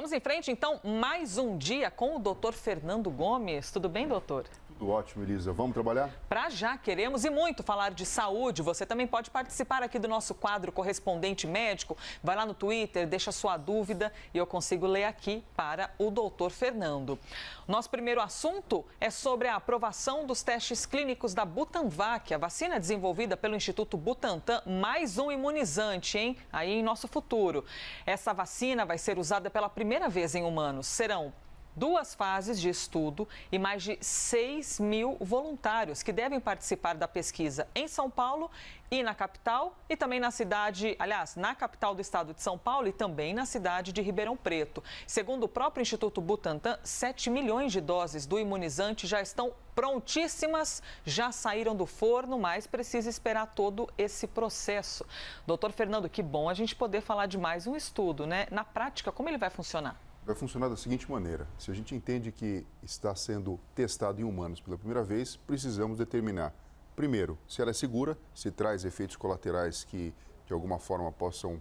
Vamos em frente, então, mais um dia com o doutor Fernando Gomes. Tudo bem, doutor? Tudo ótimo, Elisa. Vamos trabalhar? Pra já, queremos e muito falar de saúde. Você também pode participar aqui do nosso quadro Correspondente Médico. Vai lá no Twitter, deixa sua dúvida e eu consigo ler aqui para o doutor Fernando. Nosso primeiro assunto é sobre a aprovação dos testes clínicos da Butanvac, a vacina desenvolvida pelo Instituto Butantan, mais um imunizante, hein? Aí em nosso futuro. Essa vacina vai ser usada pela primeira vez em humanos. Serão 2 fases de estudo e mais de 6 mil voluntários que devem participar da pesquisa em São Paulo e na capital e também na cidade, aliás, na capital do estado de São Paulo e também na cidade de Ribeirão Preto. Segundo o próprio Instituto Butantan, 7 milhões de doses do imunizante já estão prontíssimas, já saíram do forno, mas precisa esperar todo esse processo. Doutor Fernando, que bom a gente poder falar de mais um estudo, né? Na prática, como ele vai funcionar? Vai funcionar da seguinte maneira: se a gente entende que está sendo testado em humanos pela primeira vez, precisamos determinar, primeiro, se ela é segura, se traz efeitos colaterais que de alguma forma possam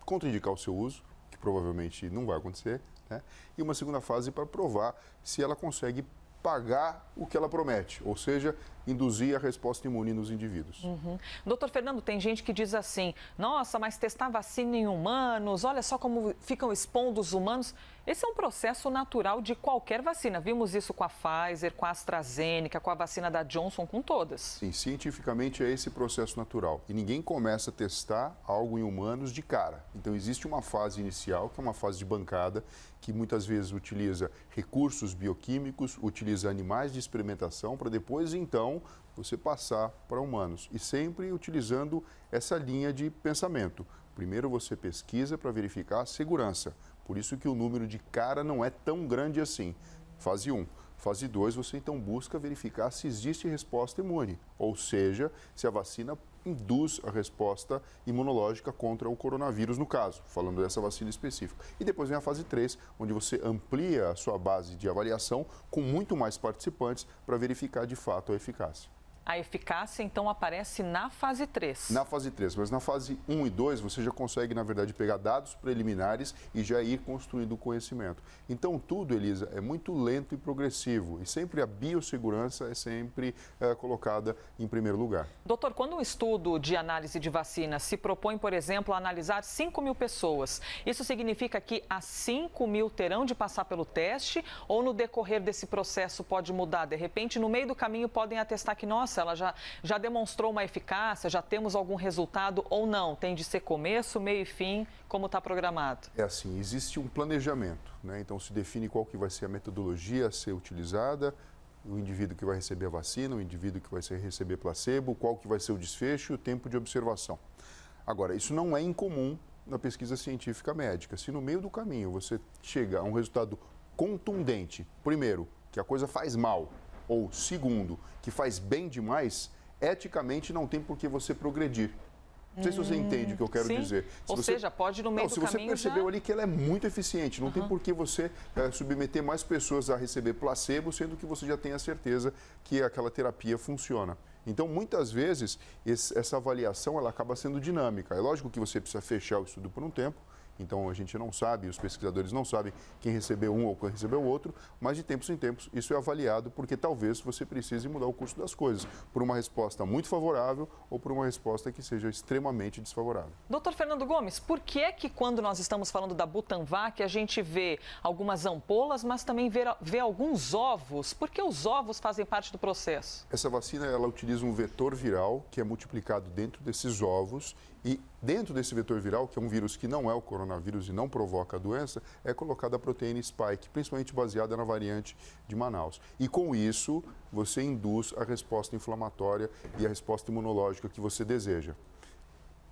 contraindicar o seu uso, que provavelmente não vai acontecer, né? E uma segunda fase para provar se ela consegue pagar o que ela promete, ou seja, induzir a resposta imune nos indivíduos. Doutor Fernando, tem gente que diz assim, nossa, mas testar vacina em humanos, olha só como ficam expondo os humanos. Esse é um processo natural de qualquer vacina. Vimos isso com a Pfizer, com a AstraZeneca, com a vacina da Johnson, com todas. Sim, cientificamente é esse processo natural. E ninguém começa a testar algo em humanos de cara. Então existe uma fase inicial, que é uma fase de bancada, que muitas vezes utiliza recursos bioquímicos, utiliza animais de experimentação para depois, então, você passar para humanos. E sempre utilizando essa linha de pensamento. Primeiro você pesquisa para verificar a segurança. Por isso que o número de cara não é tão grande assim. Fase 1. Fase 2, você então busca verificar se existe resposta imune. Ou seja, se a vacina induz a resposta imunológica contra o coronavírus, no caso, falando dessa vacina específica. E depois vem a fase 3, onde você amplia a sua base de avaliação com muito mais participantes para verificar de fato a eficácia. A eficácia, então, aparece na fase 3. Na fase 3, mas na fase 1 e 2, você já consegue, na verdade, pegar dados preliminares e já ir construindo o conhecimento. Então, tudo, Elisa, é muito lento e progressivo. E sempre a biossegurança é sempre colocada em primeiro lugar. Doutor, quando um estudo de análise de vacina se propõe, por exemplo, a analisar 5 mil pessoas, isso significa que as 5 mil terão de passar pelo teste ou no decorrer desse processo pode mudar? De repente, no meio do caminho, podem atestar que, nossa, ela já demonstrou uma eficácia, já temos algum resultado ou não? Tem de ser começo, meio e fim, como está programado? É assim, existe um planejamento, né? Então se define qual que vai ser a metodologia a ser utilizada, o indivíduo que vai receber a vacina, o indivíduo que vai receber placebo, qual que vai ser o desfecho e o tempo de observação. Agora, isso não é incomum na pesquisa científica médica. Se no meio do caminho você chega a um resultado contundente, primeiro, que a coisa faz mal, ou segundo, que faz bem demais, eticamente não tem por que você progredir. Não sei se você entende o que eu quero dizer. Ou seja, pode no meio do caminho. Se você percebeu ali que ela é muito eficiente, não tem por que você submeter mais pessoas a receber placebo, sendo que você já tem a certeza que aquela terapia funciona. Então, muitas vezes, essa avaliação ela acaba sendo dinâmica. É lógico que você precisa fechar o estudo por um tempo. Então, a gente não sabe, os pesquisadores não sabem quem recebeu um ou quem recebeu o outro, mas de tempos em tempos isso é avaliado porque talvez você precise mudar o curso das coisas por uma resposta muito favorável ou por uma resposta que seja extremamente desfavorável. Doutor Fernando Gomes, por que é que quando nós estamos falando da Butanvac a gente vê algumas ampolas, mas também vê alguns ovos? Por que os ovos fazem parte do processo? Essa vacina ela utiliza um vetor viral que é multiplicado dentro desses ovos e dentro desse vetor viral, que é um vírus que não é o coronavírus e não provoca a doença, é colocada a proteína spike, principalmente baseada na variante de Manaus. E com isso, você induz a resposta inflamatória e a resposta imunológica que você deseja.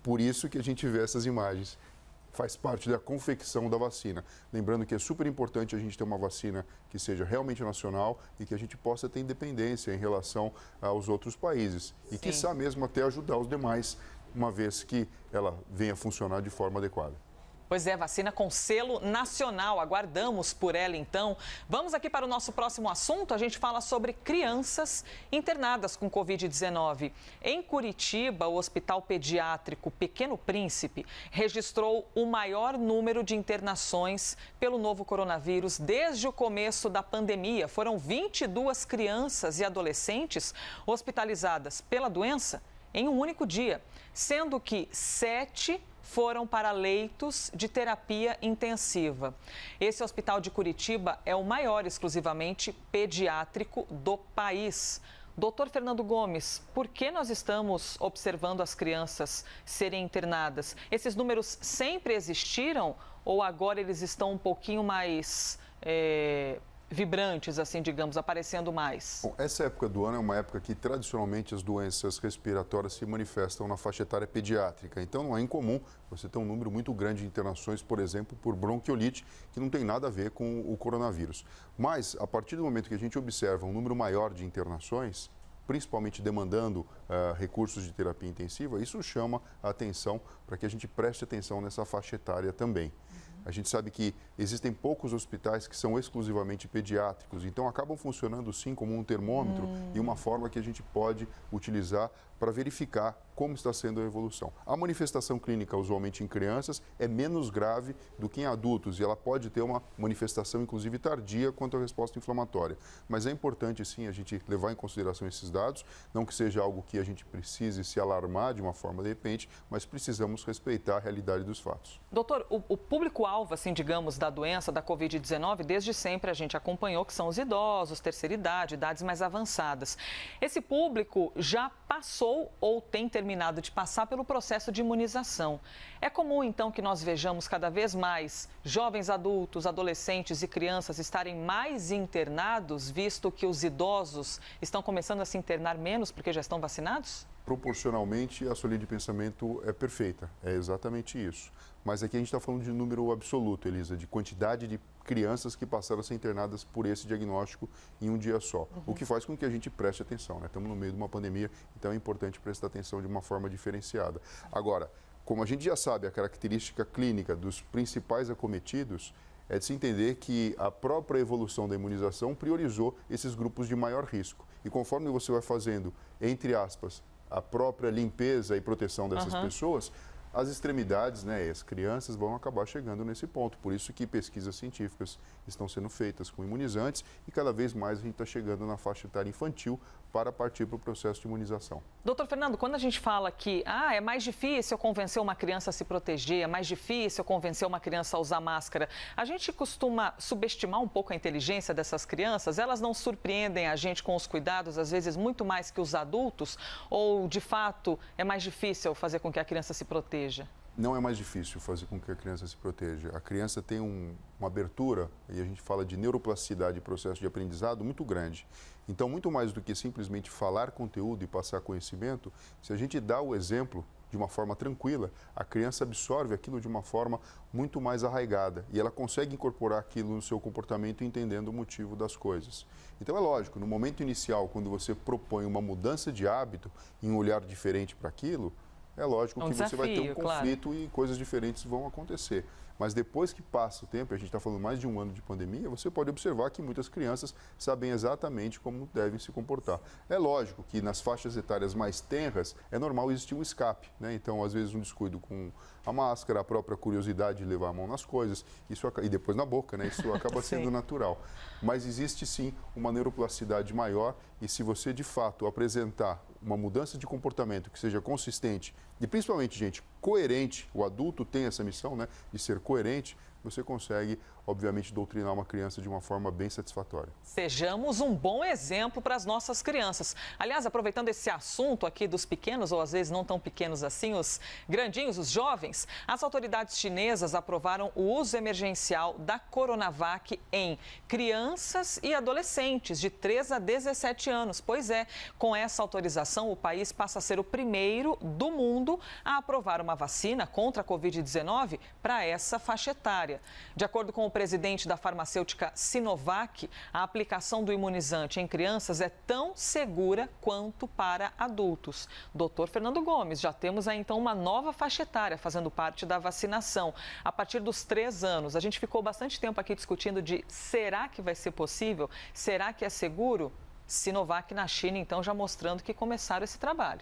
Por isso que a gente vê essas imagens. Faz parte da confecção da vacina. Lembrando que é super importante a gente ter uma vacina que seja realmente nacional e que a gente possa ter independência em relação aos outros países. E, quiçá mesmo, até ajudar os demais, uma vez que ela venha funcionar de forma adequada. Pois é, vacina com selo nacional. Aguardamos por ela, então. Vamos aqui para o nosso próximo assunto. A gente fala sobre crianças internadas com Covid-19. Em Curitiba, o Hospital Pediátrico Pequeno Príncipe registrou o maior número de internações pelo novo coronavírus desde o começo da pandemia. Foram 22 crianças e adolescentes hospitalizadas pela doença em um único dia, sendo que 7 foram para leitos de terapia intensiva. Esse hospital de Curitiba é o maior exclusivamente pediátrico do país. Doutor Fernando Gomes, por que nós estamos observando as crianças serem internadas? Esses números sempre existiram ou agora eles estão um pouquinho mais vibrantes, assim, digamos, aparecendo mais? Bom, essa época do ano é uma época que, tradicionalmente, as doenças respiratórias se manifestam na faixa etária pediátrica. Então, não é incomum você ter um número muito grande de internações, por exemplo, por bronquiolite, que não tem nada a ver com o coronavírus. Mas, a partir do momento que a gente observa um número maior de internações, principalmente demandando recursos de terapia intensiva, isso chama a atenção para que a gente preste atenção nessa faixa etária também. A gente sabe que existem poucos hospitais que são exclusivamente pediátricos, então acabam funcionando sim como um termômetro e uma forma que a gente pode utilizar para verificar como está sendo a evolução. A manifestação clínica, usualmente em crianças, é menos grave do que em adultos e ela pode ter uma manifestação, inclusive, tardia quanto à resposta inflamatória. Mas é importante, sim, a gente levar em consideração esses dados, não que seja algo que a gente precise se alarmar de uma forma de repente, mas precisamos respeitar a realidade dos fatos. Doutor, o público-alvo, assim, digamos, da doença, da Covid-19, desde sempre a gente acompanhou que são os idosos, terceira idade, idades mais avançadas. Esse público já passou ou tem terminado de passar pelo processo de imunização. É comum, então, que nós vejamos cada vez mais jovens adultos, adolescentes e crianças estarem mais internados, visto que os idosos estão começando a se internar menos porque já estão vacinados? Proporcionalmente, a sua linha de pensamento é perfeita, é exatamente isso. Mas aqui a gente está falando de número absoluto, Elisa, de quantidade de crianças que passaram a ser internadas por esse diagnóstico em um dia só. O que faz com que a gente preste atenção, né? Estamos no meio de uma pandemia, então é importante prestar atenção de uma forma diferenciada. Agora, como a gente já sabe a característica clínica dos principais acometidos, é de se entender que a própria evolução da imunização priorizou esses grupos de maior risco. E conforme você vai fazendo, entre aspas, a própria limpeza e proteção dessas pessoas, as extremidades, né, as crianças vão acabar chegando nesse ponto. Por isso que pesquisas científicas estão sendo feitas com imunizantes e cada vez mais a gente está chegando na faixa etária infantil para partir para o processo de imunização. Doutor Fernando, quando a gente fala que é mais difícil convencer uma criança a se proteger, é mais difícil convencer uma criança a usar máscara, a gente costuma subestimar um pouco a inteligência dessas crianças? Elas não surpreendem a gente com os cuidados, às vezes, muito mais que os adultos? Ou, de fato, é mais difícil fazer com que a criança se proteja? Não é mais difícil fazer com que a criança se proteja. A criança tem uma abertura, e a gente fala de neuroplasticidade e processo de aprendizado muito grande. Então, muito mais do que simplesmente falar conteúdo e passar conhecimento, se a gente dá o exemplo de uma forma tranquila, a criança absorve aquilo de uma forma muito mais arraigada e ela consegue incorporar aquilo no seu comportamento entendendo o motivo das coisas. Então, é lógico, no momento inicial, quando você propõe uma mudança de hábito e um olhar diferente para aquilo, é lógico que você vai ter um conflito e coisas diferentes vão acontecer. Mas depois que passa o tempo, a gente está falando mais de um ano de pandemia, você pode observar que muitas crianças sabem exatamente como devem se comportar. É lógico que nas faixas etárias mais tenras é normal existir um escape, né? Então, às vezes, um descuido com a máscara, a própria curiosidade de levar a mão nas coisas, e depois na boca, né? Isso acaba sendo natural. Mas existe sim uma neuroplasticidade maior e se você de fato apresentar uma mudança de comportamento que seja consistente e principalmente, gente, coerente, o adulto tem essa missão, né, de ser coerente, você consegue, obviamente, doutrinar uma criança de uma forma bem satisfatória. Sejamos um bom exemplo para as nossas crianças. Aliás, aproveitando esse assunto aqui dos pequenos, ou às vezes não tão pequenos assim, os grandinhos, os jovens, as autoridades chinesas aprovaram o uso emergencial da Coronavac em crianças e adolescentes de 3 a 17 anos. Pois é, com essa autorização, o país passa a ser o primeiro do mundo a aprovar uma vacina contra a Covid-19 para essa faixa etária. façanha. De acordo com o presidente da farmacêutica Sinovac, a aplicação do imunizante em crianças é tão segura quanto para adultos. Doutor Fernando Gomes, já temos aí então uma nova faixa etária fazendo parte da vacinação. A partir dos 3 anos, a gente ficou bastante tempo aqui discutindo de será que vai ser possível? Será que é seguro? Sinovac na China, então, já mostrando que começaram esse trabalho.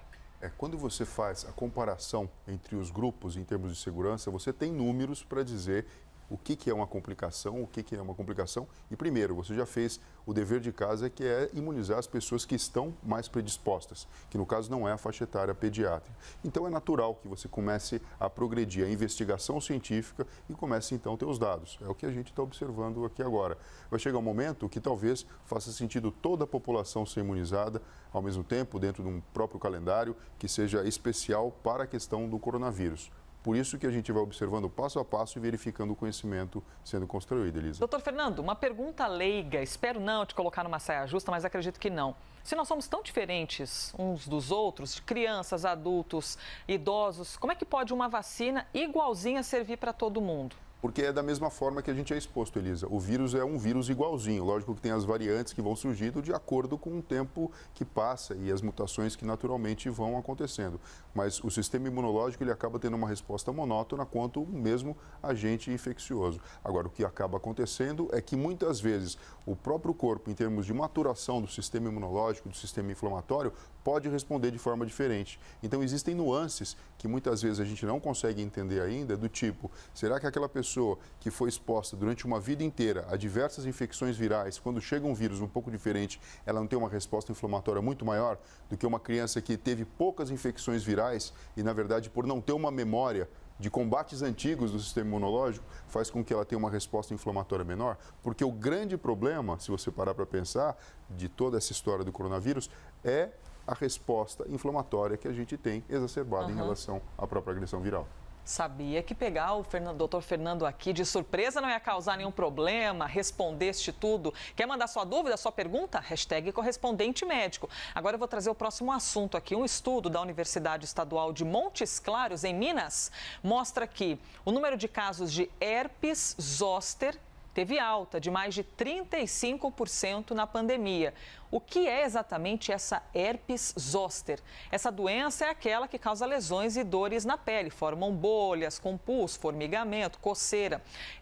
Quando você faz a comparação entre os grupos em termos de segurança, você tem números para dizer o que é uma complicação, o que é uma complicação. E primeiro, você já fez o dever de casa, que é imunizar as pessoas que estão mais predispostas, que no caso não é a faixa etária pediátrica. Então é natural que você comece a progredir a investigação científica e comece então a ter os dados. É o que a gente está observando aqui agora. Vai chegar um momento que talvez faça sentido toda a população ser imunizada ao mesmo tempo, dentro de um próprio calendário que seja especial para a questão do coronavírus. Por isso que a gente vai observando passo a passo e verificando o conhecimento sendo construído, Elisa. Doutor Fernando, uma pergunta leiga, espero não te colocar numa saia justa, mas acredito que não. Se nós somos tão diferentes uns dos outros, crianças, adultos, idosos, como é que pode uma vacina igualzinha servir para todo mundo? Porque é da mesma forma que a gente é exposto, Elisa. O vírus é um vírus igualzinho. Lógico que tem as variantes que vão surgindo de acordo com o tempo que passa e as mutações que naturalmente vão acontecendo. Mas o sistema imunológico ele acaba tendo uma resposta monótona quanto o mesmo agente infeccioso. Agora, o que acaba acontecendo é que muitas vezes o próprio corpo, em termos de maturação do sistema imunológico, do sistema inflamatório, pode responder de forma diferente. Então, existem nuances que muitas vezes a gente não consegue entender ainda, do tipo, será que aquela pessoa que foi exposta durante uma vida inteira a diversas infecções virais, quando chega um vírus um pouco diferente, ela não tem uma resposta inflamatória muito maior do que uma criança que teve poucas infecções virais e, na verdade, por não ter uma memória de combates antigos do sistema imunológico, faz com que ela tenha uma resposta inflamatória menor? Porque o grande problema, se você parar para pensar, de toda essa história do coronavírus, é a resposta inflamatória que a gente tem exacerbada em relação à própria agressão viral. Sabia que pegar o doutor Fernando aqui de surpresa não ia causar nenhum problema, respondeste tudo. Quer mandar sua dúvida, sua pergunta? Hashtag correspondente médico. Agora eu vou trazer o próximo assunto aqui. Um estudo da Universidade Estadual de Montes Claros, em Minas, mostra que o número de casos de herpes zoster teve alta de mais de 35% na pandemia. O que é exatamente essa herpes zoster? Essa doença é aquela que causa lesões e dores na pele, formam bolhas com pus, formigamento, coceira.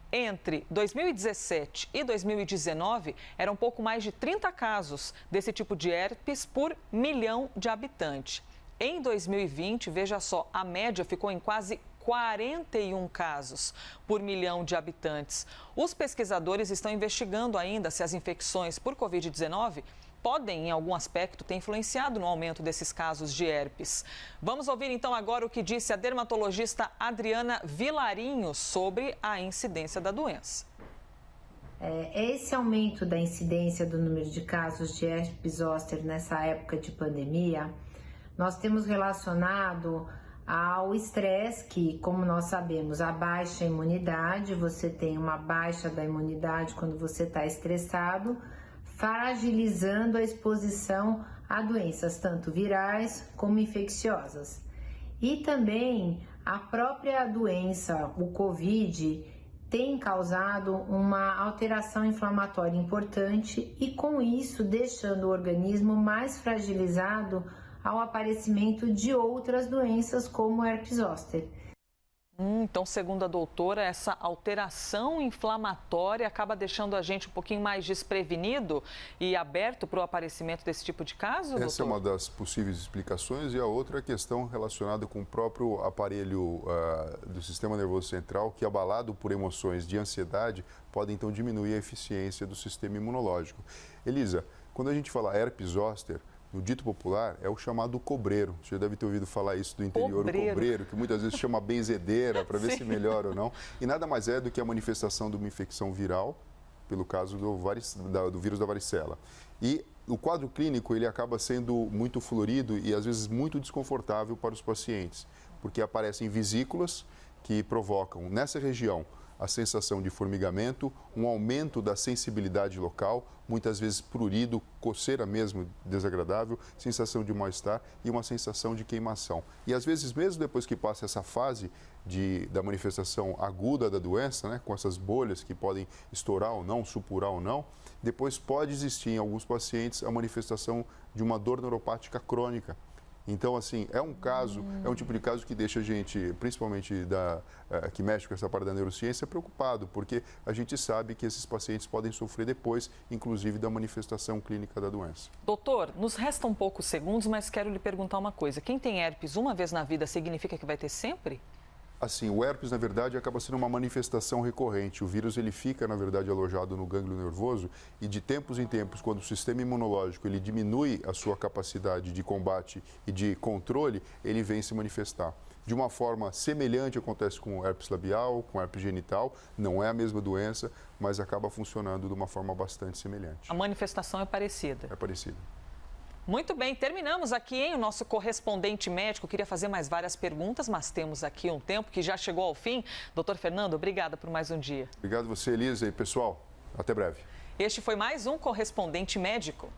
Entre 2017 e 2019, eram pouco mais de 30 casos desse tipo de herpes por milhão de habitantes. Em 2020, veja só, a média ficou em quase 41 casos por milhão de habitantes. Os pesquisadores estão investigando ainda se as infecções por Covid-19 podem, em algum aspecto, ter influenciado no aumento desses casos de herpes. Vamos ouvir então agora o que disse a dermatologista Adriana Vilarinho sobre a incidência da doença. Esse aumento da incidência do número de casos de herpes zoster nessa época de pandemia, nós temos relacionado ao estresse, que, como nós sabemos, a baixa imunidade, você tem uma baixa da imunidade quando você está estressado, fragilizando a exposição a doenças tanto virais como infecciosas. E também a própria doença, o Covid, tem causado uma alteração inflamatória importante e, com isso, deixando o organismo mais fragilizado ao aparecimento de outras doenças como herpes zoster. Então, segundo a doutora, essa alteração inflamatória acaba deixando a gente um pouquinho mais desprevenido e aberto para o aparecimento desse tipo de caso, doutor? Essa é uma das possíveis explicações, e a outra é a questão relacionada com o próprio aparelho do sistema nervoso central, que, abalado por emoções de ansiedade, pode então diminuir a eficiência do sistema imunológico. Elisa, quando a gente fala herpes zoster, no dito popular, é o chamado cobreiro. Você já deve ter ouvido falar isso do interior, o cobreiro, que muitas vezes chama benzedeira para ver se melhora ou não. E nada mais é do que a manifestação de uma infecção viral, pelo caso do vírus da varicela. E o quadro clínico ele acaba sendo muito florido e às vezes muito desconfortável para os pacientes, porque aparecem vesículas que provocam nessa região a sensação de formigamento, um aumento da sensibilidade local, muitas vezes prurido, coceira mesmo, desagradável, sensação de mal-estar e uma sensação de queimação. E às vezes, mesmo depois que passa essa fase da manifestação aguda da doença, né, com essas bolhas que podem estourar ou não, supurar ou não, depois pode existir em alguns pacientes a manifestação de uma dor neuropática crônica. Então, assim, é um tipo de caso que deixa a gente, principalmente que mexe com essa parte da neurociência, preocupado, porque a gente sabe que esses pacientes podem sofrer depois, inclusive, da manifestação clínica da doença. Doutor, nos restam poucos segundos, mas quero lhe perguntar uma coisa. Quem tem herpes uma vez na vida significa que vai ter sempre? Assim, o herpes, na verdade, acaba sendo uma manifestação recorrente. O vírus, ele fica, na verdade, alojado no gânglio nervoso e de tempos em tempos, quando o sistema imunológico ele diminui a sua capacidade de combate e de controle, ele vem se manifestar. De uma forma semelhante acontece com o herpes labial, com o herpes genital, não é a mesma doença, mas acaba funcionando de uma forma bastante semelhante. A manifestação é parecida? É parecida. Muito bem, terminamos aqui, hein? O nosso correspondente médico queria fazer mais várias perguntas, mas temos aqui um tempo que já chegou ao fim. Doutor Fernando, obrigada por mais um dia. Obrigado a você, Elisa, e pessoal, até breve. Este foi mais um correspondente médico.